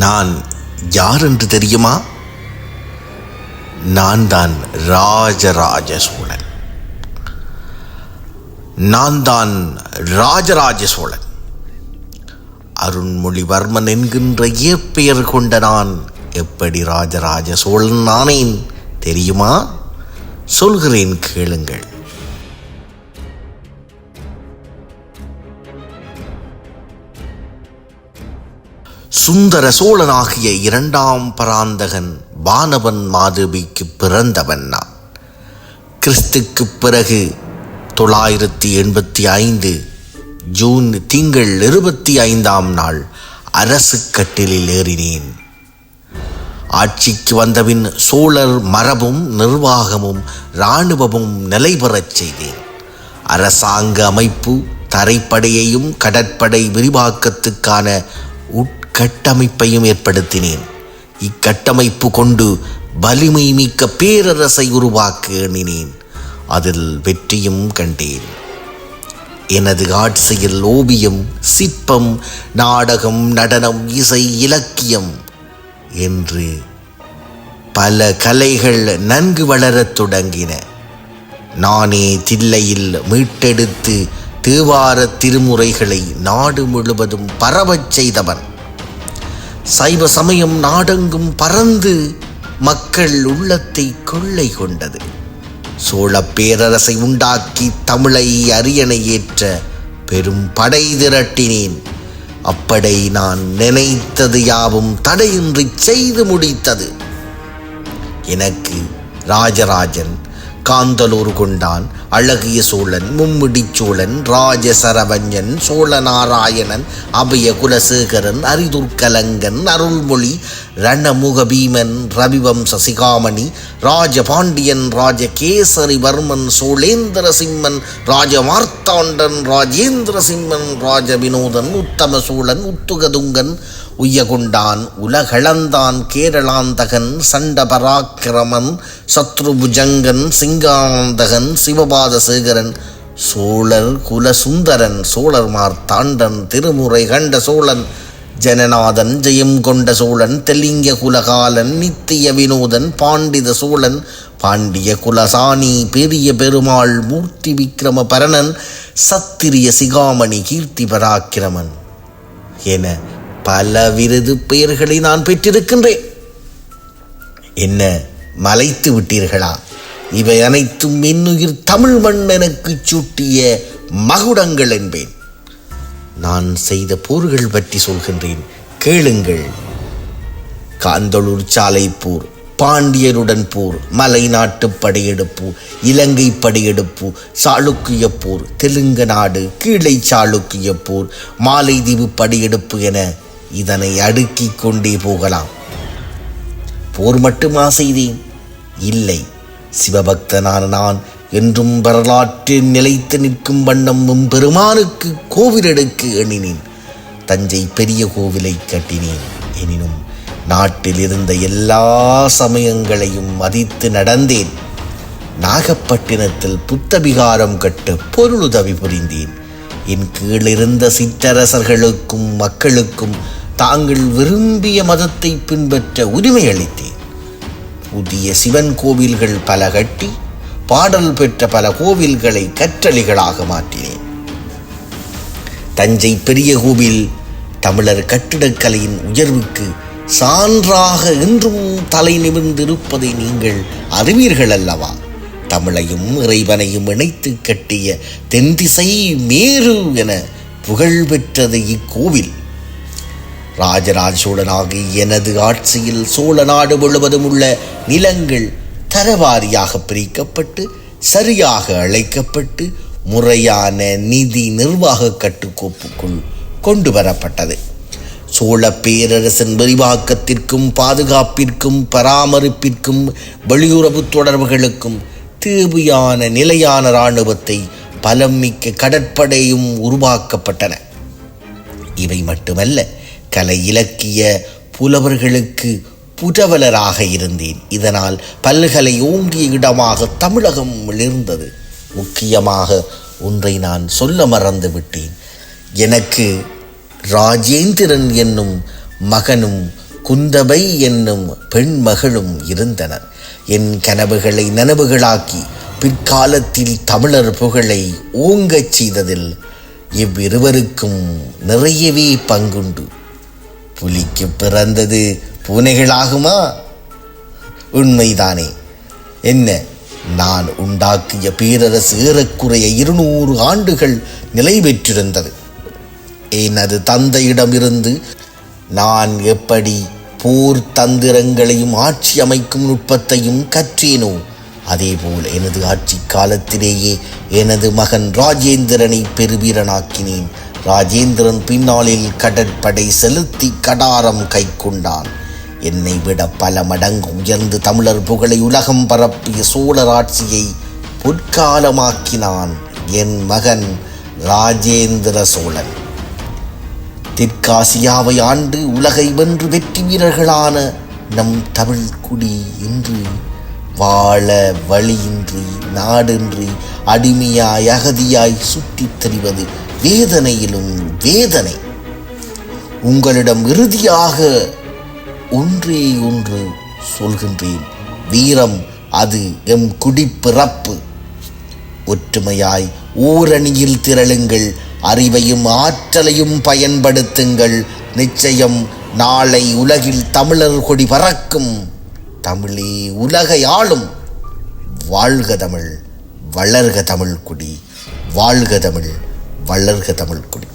நான் யார் என்று தெரியுமா? நான் தான் ராஜராஜ சோழன். அருண்மொழிவர்மன் என்கின்ற இயற்பெயர் கொண்ட நான் எப்படி ராஜராஜ சோழன் ஆனேன் தெரியுமா? சொல்கிறேன், கேளுங்கள். சுந்தர சோழனாகிய இரண்டாம் பராந்தகன் வானவன் மாதேவிக்கு பிறந்தவன் நான். கிறிஸ்துக்கு பிறகு 985 ஜூன் திங்கள் 25ஆம் நாள் அரசு கட்டிலில் ஏறினேன். ஆட்சிக்கு வந்தபின் சோழர் மரபும் நிர்வாகமும் இராணுவமும் நிலைபெறச் செய்தேன். அரசாங்க அமைப்பு, தரைப்படையையும் கடற்படை விரிவாக்கத்துக்கான உட்கட்டமைப்பையும் ஏற்படுத்தினேன். இக்கட்டமைப்பு கொண்டு வலிமை மிக்க பேரரசை உருவாக்க எண்ணினேன். அதில் வெற்றியும் கண்டேன். எனது ஆட்சியில் ஓவியம், சிற்பம், நாடகம், நடனம், இசை, இலக்கியம் என்று பல கலைகள் நன்கு வளரத் தொடங்கின. நானே தில்லையில் மீட்டெடுத்து தேவார திருமுறைகளை நாடு முழுவதும் பரவச் செய்தவன். சைவ சமயம் நாடெங்கும் பறந்து மக்கள் உள்ளத்தை கொள்ளை கொண்டது. சோழ பேரரசை உண்டாக்கி தமிழை அரியணை ஏற்ற பெரும் படை திரட்டினேன். அப்படை நான் நினைத்தது யாவும் தடையின்றி செய்து முடித்தது. எனக்கு ராஜராஜன், காந்தலூர் கொண்டான், அழகிய சோழன், மும்முடி சோழன், ராஜசரவஞ்சன், சோழநாராயணன், அபய குலசேகரன், அரிதுர்கலங்கன், அருள்மொழி, ரணமுகபீமன், ரவிவம்ச சிகாமணி, ராஜபாண்டியன், ராஜகேசரிவர்மன், சோழேந்திர சிம்மன், ராஜமார்த்தாண்டன், ராஜேந்திர சிம்மன், ராஜவினோதன், உத்தம சோழன், உத்துகதுங்கன், உய்யகொண்டான், உலகளந்தான், கேரளாந்தகன், சண்டபராக்கிரமன், சத்ருபுஜங்கன், சிங்காந்தகன், சிவபாதசேகரன், சோழர் குலசுந்தரன், சோழர் மார்த்தாண்டன், திருமுறை கண்ட சோழன், ஜனநாதன், ஜெயம் கொண்ட சோழன், தெலிங்க குலகாலன், நித்திய வினோதன், பாண்டித சோழன், பாண்டிய குலசாணி, பெரிய பெருமாள், மூர்த்தி விக்ரம பரணன், சத்திரிய சிகாமணி, கீர்த்தி பராக்கிரமன் என பல விருது பெயர்களை நான் பெற்றிருக்கின்றேன். என்ன மலைத்து விட்டீர்களா? இவை அனைத்தும் என்னுயிர் தமிழ் மண் எனக்கு சூட்டிய மகுடங்கள் என்பேன். நான் செய்த போர்கள் பற்றி சொல்கின்றேன், கேளுங்கள். காந்தளூர் சாலை போர், பாண்டியருடன் போர், மலை நாட்டு படையெடுப்பு, இலங்கை படையெடுப்பு, சாளுக்கிய போர், தெலுங்கு நாடு, கீழை சாளுக்கிய போர், மாலைதீவு படையெடுப்பு என இதனை அடுக்கிக் கொண்டே போகலாம். போர் மட்டுமா செய்தேன்? இல்லை. சிவபக்தனான நான் என்றும் வரலாற்றில் நிலைத்து நிற்கும் வண்ணம் பெருமானுக்கு கோவில் எடுக்க எண்ணினேன். தஞ்சை பெரிய கோவிலை கட்டினேன். எனினும் நாட்டில் இருந்த எல்லா சமயங்களையும் மதித்து நடந்தேன். நாகப்பட்டினத்தில் புத்தபிகாரம் கட்ட பொருளுதவி புரிந்தேன். என் கீழிருந்த சிற்றரசர்களுக்கும் மக்களுக்கும் தாங்கள் விரும்பிய மதத்தை பின்பற்ற உரிமை அளித்தேன். புதிய சிவன் கோவில்கள் பல கட்டி பாடல் பெற்ற பல கோவில்களை கற்றளிகளாக மாற்றினேன். தஞ்சை பெரிய கோவில் தமிழர் கட்டிடக்கலையின் உயர்வுக்கு சான்றாக இன்றும் தலை நிமிர்ந்திருப்பதை நீங்கள் அறிவீர்கள் அல்லவா? தமிழையும் இறைவனையும் இணைத்து கட்டிய தென்திசை மேரு என புகழ் பெற்றது இக்கோவில். ராஜராஜ சோழனாகிய எனது ஆட்சியில் சோழ நாடு முழுவதும் உள்ள நிலங்கள் தரவாரியாக பிரிக்கப்பட்டு சரியாக அழைக்கப்பட்டு முறையான நிதி நிர்வாக கட்டுக்கோப்புக்குள் கொண்டு வரப்பட்டது. சோழ பேரரசின் விரிவாக்கத்திற்கும் பாதுகாப்பிற்கும் பராமரிப்பிற்கும் வெளியுறவு தொடர்புகளுக்கும் தேவையான நிலையான இராணுவத்தை பலம் மிக்க கடற்படையும் உருவாக்கப்பட்டன. இவை மட்டுமல்ல, கலை இலக்கிய புலவர்களுக்கு புரவலராக இருந்தேன். இதனால் பல்கலை ஓங்கிய இடமாக தமிழகம் மிளிர்ந்தது. முக்கியமாக ஒன்றை நான் சொல்ல மறந்து விட்டேன். எனக்கு ராஜேந்திரன் என்னும் மகனும் குந்தவை என்னும் பெண் மகளும் இருந்தனர். என் கனவுகளை நனவுகளாக்கி பிற்காலத்தில் தமிழர் புகழை ஓங்கச் செய்ததில் இவ்விருவருக்கும் நிறையவே பங்குண்டு. புலிக்கு பிறந்தது பூனைகளாகுமா? உண்மைதானே. என்ன, நான் உண்டாக்கிய பேரரசு ஏறக்குறைய 200 ஆண்டுகள் நிலை பெற்றிருந்தது. எனது தந்தையிடமிருந்து நான் எப்படி போர் தந்திரங்களையும் ஆட்சி அமைக்கும் நுட்பத்தையும் கற்றேனோ, அதேபோல் எனது ஆட்சி காலத்திலேயே எனது மகன் ராஜேந்திரனை பெருவீரனாக்கினேன். ராஜேந்திரன் பின்னாளில் கடற்படை செலுத்தி கடாரம் கை கொண்டான். என்னை விட பல மடங்கு உயர்ந்து தமிழர் புகழை உலகம் பரப்பிய சோழர் ஆட்சியை பொற்காலமாக்கினான் என் மகன் ராஜேந்திர சோழன். தெற்காசியாவை ஆண்டு உலகை வென்று வெற்றி வீரர்களான நம் தமிழ் குடி இன்று வாழ வழியின்றி நாடின்றி அடிமையாய் அகதியாய் சுற்றித் திரிவது வேதனையிலும் வேதனை. உங்களிடம் இறுதியாக ஒன்றே ஒன்று சொல்கின்றேன். வீரம் அது எம் குடிப்பிறப்பு. ஒற்றுமையாய் ஓரணியில் திரளுங்கள். அறிவையும் ஆற்றலையும் பயன்படுத்துங்கள். நிச்சயம் நாளை உலகில் தமிழர் கொடி பறக்கும். தமிழே உலகை ஆளும். வாழ்க தமிழ், வளர்க தமிழ் குடி. வாழ்க தமிழ், வளர்க தமிழ் குடி.